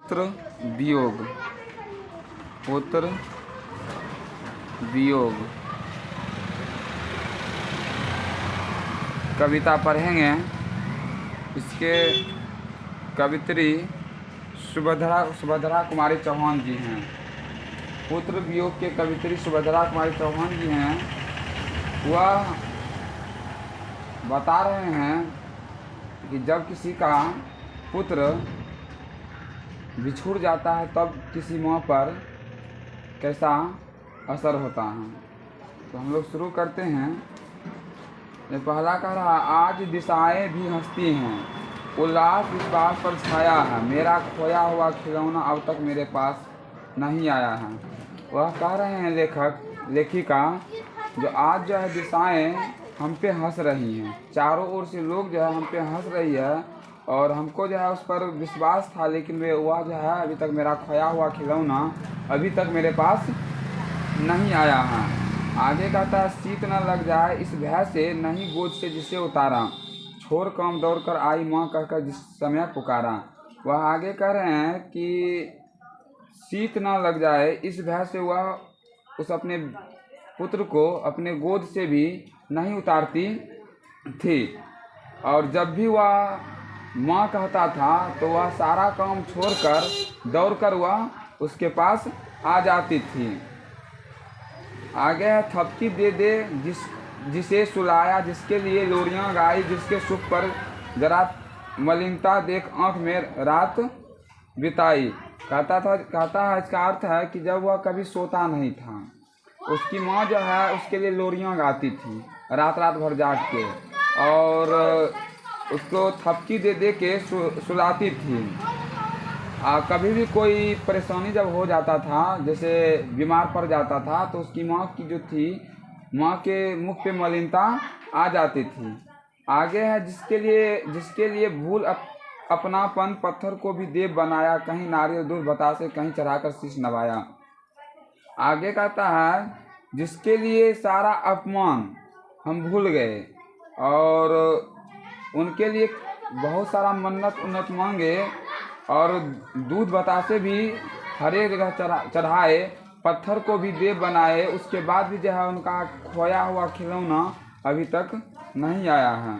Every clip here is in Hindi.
पुत्र वियोग, पुत्र वियोग। कविता पढ़ेंगे। इसके कवित्री सुभद्रा कुमारी चौहान जी हैं। पुत्र वियोग के कवित्री सुभद्रा कुमारी चौहान जी हैं। वह बता रहे हैं कि जब किसी का पुत्र बिछुड़ जाता है तब किसी माँ पर कैसा असर होता है। तो हम लोग शुरू करते हैं। ये पहला कह रहा, आज दिशाएं भी हंसती हैं, उल्लास विश्वास पर छाया है, मेरा खोया हुआ खिलौना अब तक मेरे पास नहीं आया है। वह कह रहे हैं लेखिका, जो आज जो है दिशाएं हम पे हंस रही हैं, चारों ओर से लोग जो है हम पे हंस रही है और हमको जो है उस पर विश्वास था, लेकिन वह जो है अभी तक मेरा खोया हुआ खिलौना अभी तक मेरे पास नहीं आया है। आगे कहता है, शीत न लग जाए इस भय से, नहीं गोद से जिसे उतारा, छोड़ काम दौड़ कर आई माँ कहकर जिस समय पुकारा। वह आगे कह रहे हैं कि शीत न लग जाए इस भय से वह उस अपने पुत्र को अपने गोद से भी नहीं उतारती थी, और जब भी वह माँ कहता था तो वह सारा काम छोड़कर दौड़कर वह उसके पास आ जाती थी। आगे है, थपकी दे दे जिसे सुलाया, जिसके लिए लोरियां गाई, जिसके सुख पर जरा मलिनता देख आँख में रात बिताई। कहता है इसका अर्थ है कि जब वह कभी सोता नहीं था, उसकी माँ जो है उसके लिए लोरियां गाती थी रात भर जाग के, और उसको थपकी दे के सुलाती थी। कभी भी कोई परेशानी जब हो जाता था, जैसे बीमार पड़ जाता था, तो उसकी माँ की जो थी, माँ के मुख पे मलिनता आ जाती थी। आगे है, जिसके लिए भूल अपनापन पत्थर को भी देव बनाया, कहीं नारियल दूध बतासे कहीं चढ़ाकर शीश नवाया। आगे कहता है, जिसके लिए सारा अपमान हम भूल गए और उनके लिए बहुत सारा मन्नत उन्नत मांगे और दूध बतासे भी हर एक जगह चढ़ाए, पत्थर को भी देव बनाए, उसके बाद भी जो है उनका खोया हुआ खिलौना अभी तक नहीं आया है।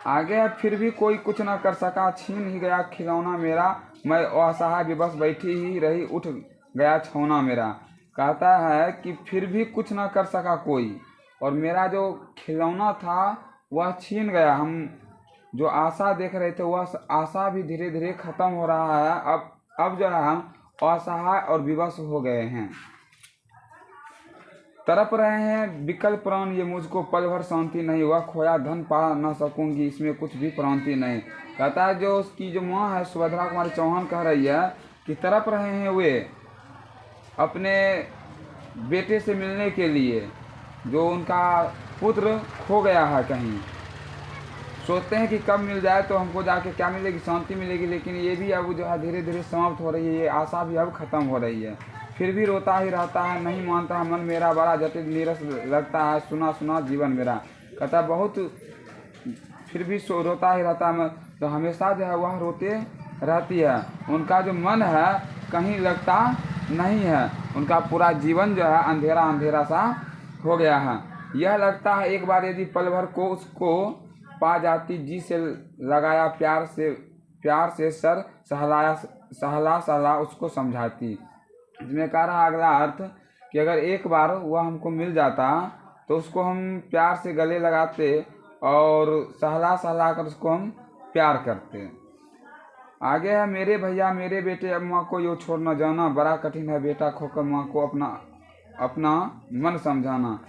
आगे फिर भी कोई कुछ न कर सका, छीन ही गया खिलौना मेरा, मैं असहाय विवश बैठी ही रही, उठ गया छौना मेरा। कहता है कि फिर भी कुछ न कर सका कोई, और मेरा जो खिलौना था वह छीन गया। हम जो आशा देख रहे थे वह आशा भी धीरे धीरे खत्म हो रहा है। अब जो है हम असहाय और विवश हो गए हैं। तड़प रहे हैं विकल प्राण ये, मुझको पल भर शांति नहीं, वह खोया धन पा न सकूंगी, इसमें कुछ भी प्रांति नहीं। कहता है जो उसकी जो माँ है सुभद्रा कुमारी चौहान कह रही है कि तड़प रहे हैं वे अपने बेटे से मिलने के लिए, जो उनका पुत्र खो गया है कहीं। सोचते हैं कि कब मिल जाए तो हमको जाके क्या मिलेगी, शांति मिलेगी, लेकिन ये भी अब जो है धीरे धीरे समाप्त हो रही है, ये आशा भी अब खत्म हो रही है। फिर भी रोता ही रहता है, नहीं मानता मन मेरा, बड़ा जटिल नीरस लगता है, सुना सुना जीवन मेरा। कहता बहुत फिर भी रोता ही रहता है, तो हमेशा जो है वह रोते रहती है। उनका जो मन है कहीं लगता नहीं है, उनका पूरा जीवन जो है अंधेरा अंधेरा सा हो गया है। यह लगता है एक बार यदि पल भर को उसको पा जाती, जी से लगाया प्यार से सर सहला उसको समझाती। इसमें कह रहा अगला अर्थ कि अगर एक बार वह हमको मिल जाता तो उसको हम प्यार से गले लगाते और सहला कर उसको हम प्यार करते। आगे है, मेरे भैया मेरे बेटे अब माँ को यो छोड़ न जाना, बड़ा कठिन है बेटा खोकर माँ को अपना मन समझाना।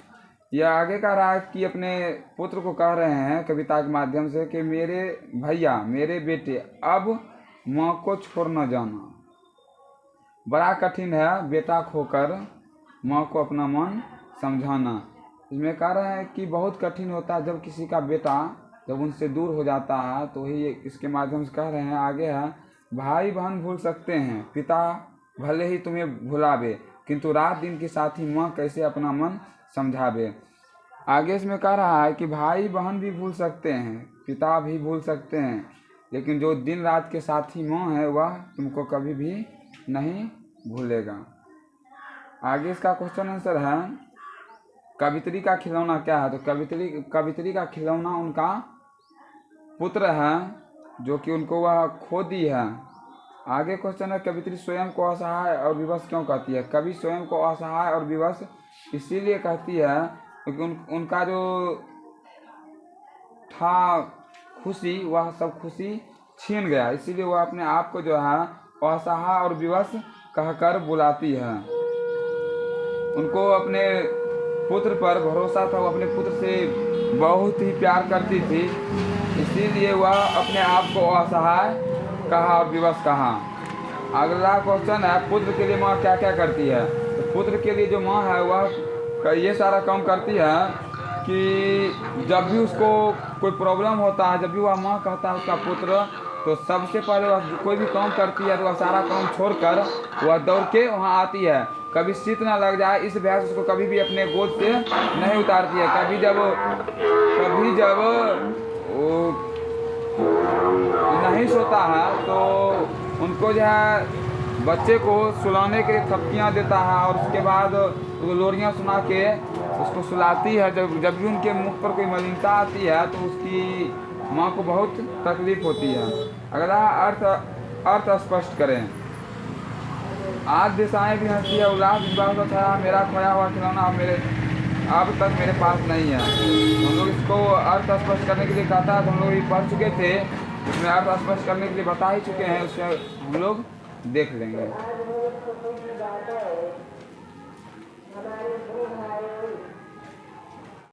यह आगे कह रहा है कि अपने पुत्र को कह रहे हैं कविता के माध्यम से कि मेरे भैया मेरे बेटे अब माँ को छोड़ न जाना, बड़ा कठिन है बेटा खोकर माँ को अपना मन समझाना। इसमें कह रहे हैं कि बहुत कठिन होता है जब किसी का बेटा जब उनसे दूर हो जाता है, तो ही इसके माध्यम से कह रहे हैं। आगे है, भाई बहन भूल सकते हैं, पिता भले ही तुम्हें भुलावे, किंतु रात दिन के साथी माँ कैसे अपना मन समझावे। आगे इसमें कह रहा है कि भाई बहन भी भूल सकते हैं, पिता भी भूल सकते हैं, लेकिन जो दिन रात के साथी माँ है वह तुमको कभी भी नहीं भूलेगा। आगे इसका क्वेश्चन आंसर है, कवित्री का खिलौना क्या है? तो कवित्री का खिलौना उनका पुत्र है जो कि उनको वह खो दी है। आगे क्वेश्चन है, कवित्री स्वयं को असहाय और विवश क्यों कहती है? कवि स्वयं को असहाय और विवश इसीलिए कहती है क्योंकि उनका जो था खुशी, वह सब खुशी छीन गया, इसीलिए वह अपने आप को जो है असहाय और विवश कहकर बुलाती है। उनको अपने पुत्र पर भरोसा था, वो अपने पुत्र से बहुत ही प्यार करती थी, इसीलिए वह अपने आप को असहाय कहा और विवश कहा। अगला क्वेश्चन है, पुत्र के लिए माँ क्या क्या करती है? तो पुत्र के लिए जो माँ है वह ये सारा काम करती है कि जब भी उसको कोई प्रॉब्लम होता है, जब भी वह माँ कहता है उसका पुत्र, तो सबसे पहले वह कोई भी काम करती है तो वह सारा काम छोड़कर वह दौड़ के वहाँ आती है। कभी शीत ना लग जाए इस वजह से उसको कभी भी अपने गोद से नहीं उतारती है। कभी जब वो नहीं सोता है तो उनको जो है बच्चे को सुलाने के लिए थपकियाँ देता है और उसके बाद वो लोरियाँ सुना के उसको सुलाती है। जब भी उनके मुख पर कोई मलिनता आती है तो उसकी माँ को बहुत तकलीफ होती है। अगला अर्थ स्पष्ट करें। आज दिशाएं भी हंसती है, उल्लास इस बात का था मेरा खोया हुआ खिलौना अब तक मेरे पास नहीं है। हम लोग इसको अर्थ स्पष्ट करने के लिए कहता है तो हम लोग ये पढ़ चुके थे, इसमें अर्थ स्पष्ट करने के लिए बता ही चुके हैं, उससे हम लोग देख लेंगे।